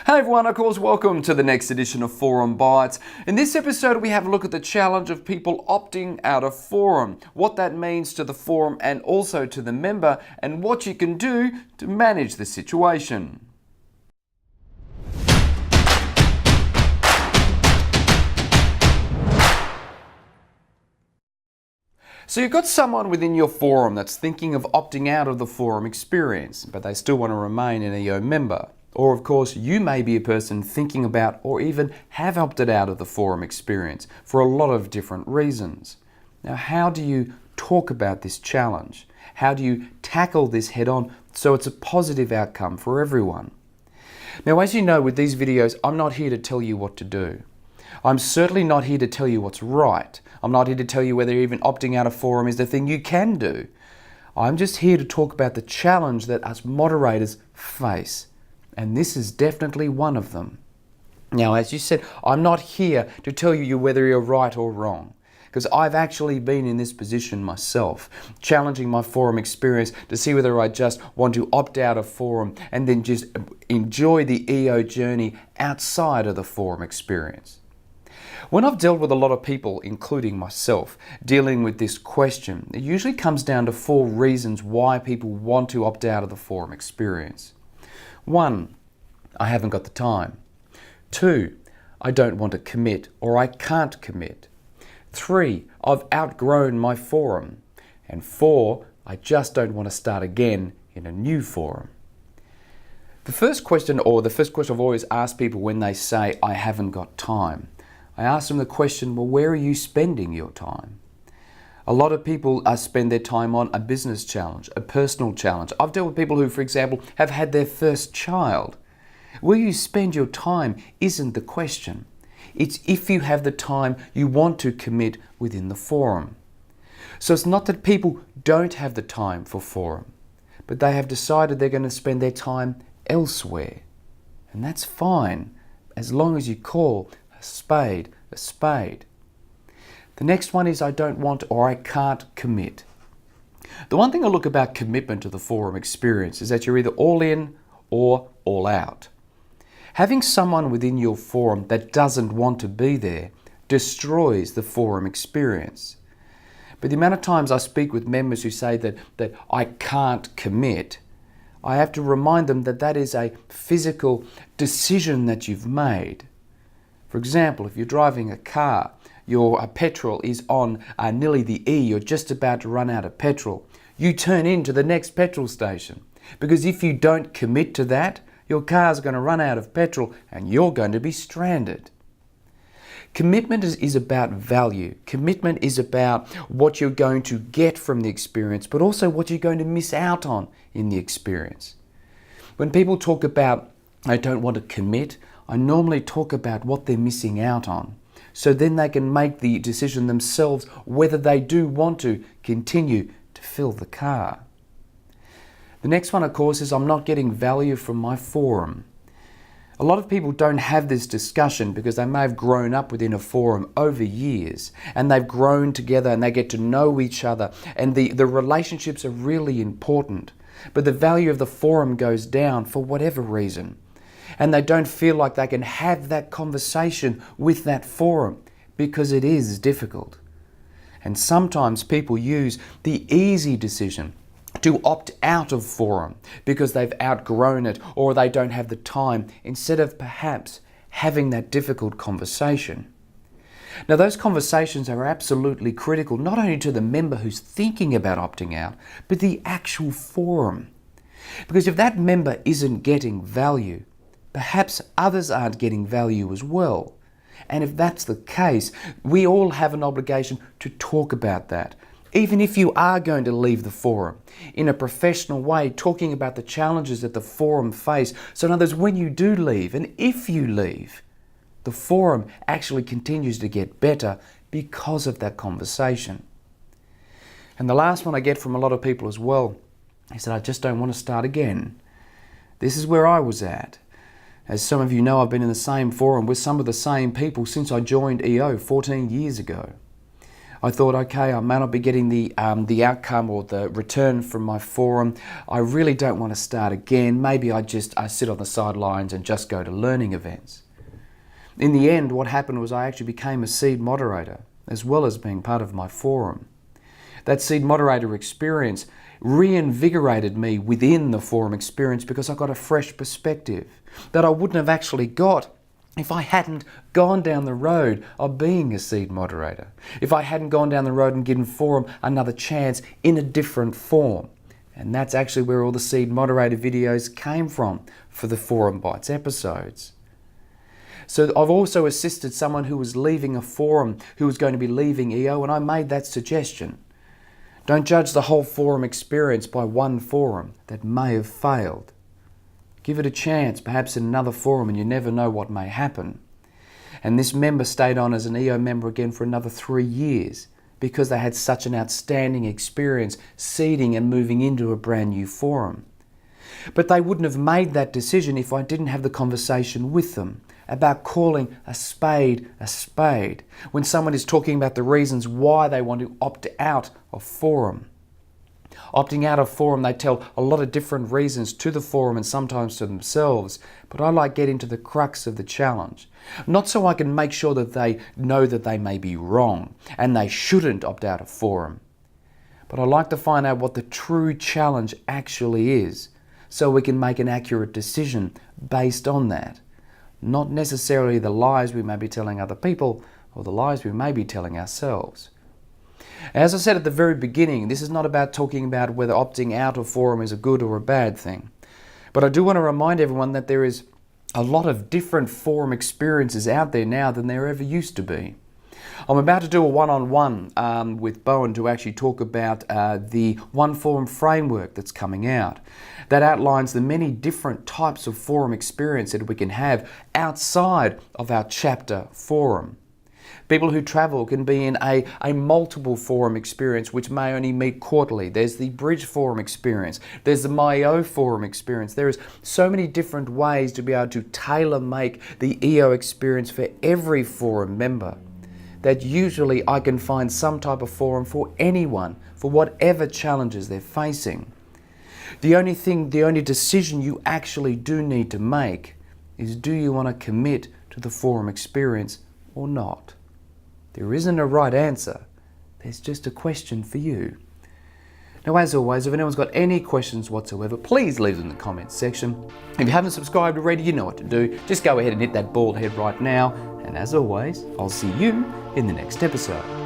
Hey everyone, of course, welcome to the next edition of Forum Bites. In this episode, we have a look at the challenge of people opting out of forum, what that means to the forum and also to the member, and what you can do to manage the situation. So you've got someone within your forum that's thinking of opting out of the forum experience, but they still want to remain an EO member. Or of course, you may be a person thinking about or even have opted out of the forum experience for a lot of different reasons. Now, how do you talk about this challenge? How do you tackle this head on so it's a positive outcome for everyone? Now, as you know, with these videos, I'm not here to tell you what to do. I'm certainly not here to tell you what's right. I'm not here to tell you whether even opting out of forum is the thing you can do. I'm just here to talk about the challenge that us moderators face. And this is definitely one of them. Now, as you said, I'm not here to tell you whether you're right or wrong, because I've actually been in this position myself, challenging my forum experience to see whether I just want to opt out of forum and then just enjoy the EO journey outside of the forum experience. When I've dealt with a lot of people, including myself, dealing with this question, it usually comes down to 4 reasons why people want to opt out of the forum experience. 1, I haven't got the time. 2, I don't want to commit or I can't commit. 3, I've outgrown my forum. And 4, I just don't want to start again in a new forum. The first question I've always asked people when they say, I haven't got time, I ask them the question, well, where are you spending your time? A lot of people spend their time on a business challenge, a personal challenge. I've dealt with people who, for example, have had their first child. Where you spend your time isn't the question. It's if you have the time you want to commit within the forum. So it's not that people don't have the time for forum, but they have decided they're going to spend their time elsewhere. And that's fine, as long as you call a spade a spade. The next one is I don't want or I can't commit. The one thing I look about commitment to the forum experience is that you're either all in or all out. Having someone within your forum that doesn't want to be there destroys the forum experience. But the amount of times I speak with members who say that I can't commit, I have to remind them that that is a physical decision that you've made. For example, if you're driving a car, your petrol is on nearly the E, you're just about to run out of petrol. You turn into the next petrol station, because if you don't commit to that, your car's going to run out of petrol and you're going to be stranded. Commitment is about value. Commitment is about what you're going to get from the experience, but also what you're going to miss out on in the experience. When people talk about, I don't want to commit, I normally talk about what they're missing out on. So then they can make the decision themselves whether they do want to continue to fill the car. The next one, of course, is I'm not getting value from my forum. A lot of people don't have this discussion because they may have grown up within a forum over years and they've grown together and they get to know each other and the relationships are really important. But the value of the forum goes down for whatever reason. And they don't feel like they can have that conversation with that forum because it is difficult. And sometimes people use the easy decision to opt out of forum because they've outgrown it or they don't have the time, instead of perhaps having that difficult conversation. Now, those conversations are absolutely critical, not only to the member who's thinking about opting out, but the actual forum. Because if that member isn't getting value, perhaps others aren't getting value as well. And if that's the case, we all have an obligation to talk about that. Even if you are going to leave the forum, in a professional way, talking about the challenges that the forum face. So in other words, when you do leave, and if you leave, the forum actually continues to get better because of that conversation. And the last one I get from a lot of people as well is that I just don't want to start again. This is where I was at. As some of you know, I've been in the same forum with some of the same people since I joined EO 14 years ago. I thought, okay, I may not be getting the outcome or the return from my forum. I really don't want to start again. Maybe I sit on the sidelines and just go to learning events. In the end, what happened was I actually became a seed moderator, as well as being part of my forum. That seed moderator experience reinvigorated me within the forum experience because I got a fresh perspective that I wouldn't have actually got if I hadn't gone down the road of being a seed moderator, if I hadn't gone down the road and given forum another chance in a different form. And that's actually where all the seed moderator videos came from for the Forum Bites episodes. So I've also assisted someone who was leaving a forum, who was going to be leaving EO, and I made that suggestion. Don't judge the whole forum experience by one forum that may have failed. Give it a chance, perhaps in another forum, and you never know what may happen. And this member stayed on as an EO member again for another 3 years because they had such an outstanding experience seeding and moving into a brand new forum. But they wouldn't have made that decision if I didn't have the conversation with them about calling a spade a spade when someone is talking about the reasons why they want to opt out of forum. Opting out of forum, they tell a lot of different reasons to the forum and sometimes to themselves, but I like getting to the crux of the challenge. Not so I can make sure that they know that they may be wrong and they shouldn't opt out of forum, but I like to find out what the true challenge actually is so we can make an accurate decision based on that. Not necessarily the lies we may be telling other people or the lies we may be telling ourselves. As I said at the very beginning, this is not about talking about whether opting out of forum is a good or a bad thing. But I do want to remind everyone that there is a lot of different forum experiences out there now than there ever used to be. I'm about to do a one-on-one with Bowen to actually talk about the One Forum framework that's coming out. That outlines the many different types of forum experience that we can have outside of our chapter forum. People who travel can be in a multiple forum experience which may only meet quarterly. There's the Bridge Forum experience. There's the MyO Forum experience. There is so many different ways to be able to tailor-make the EO experience for every forum member that usually I can find some type of forum for anyone, for whatever challenges they're facing. The only decision you actually do need to make is, do you want to commit to the forum experience or not? There isn't a right answer. There's just a question for you. Now, as always, if anyone's got any questions whatsoever, please leave them in the comments section. If you haven't subscribed already, you know what to do. Just go ahead and hit that bald head right now. And as always, I'll see you in the next episode.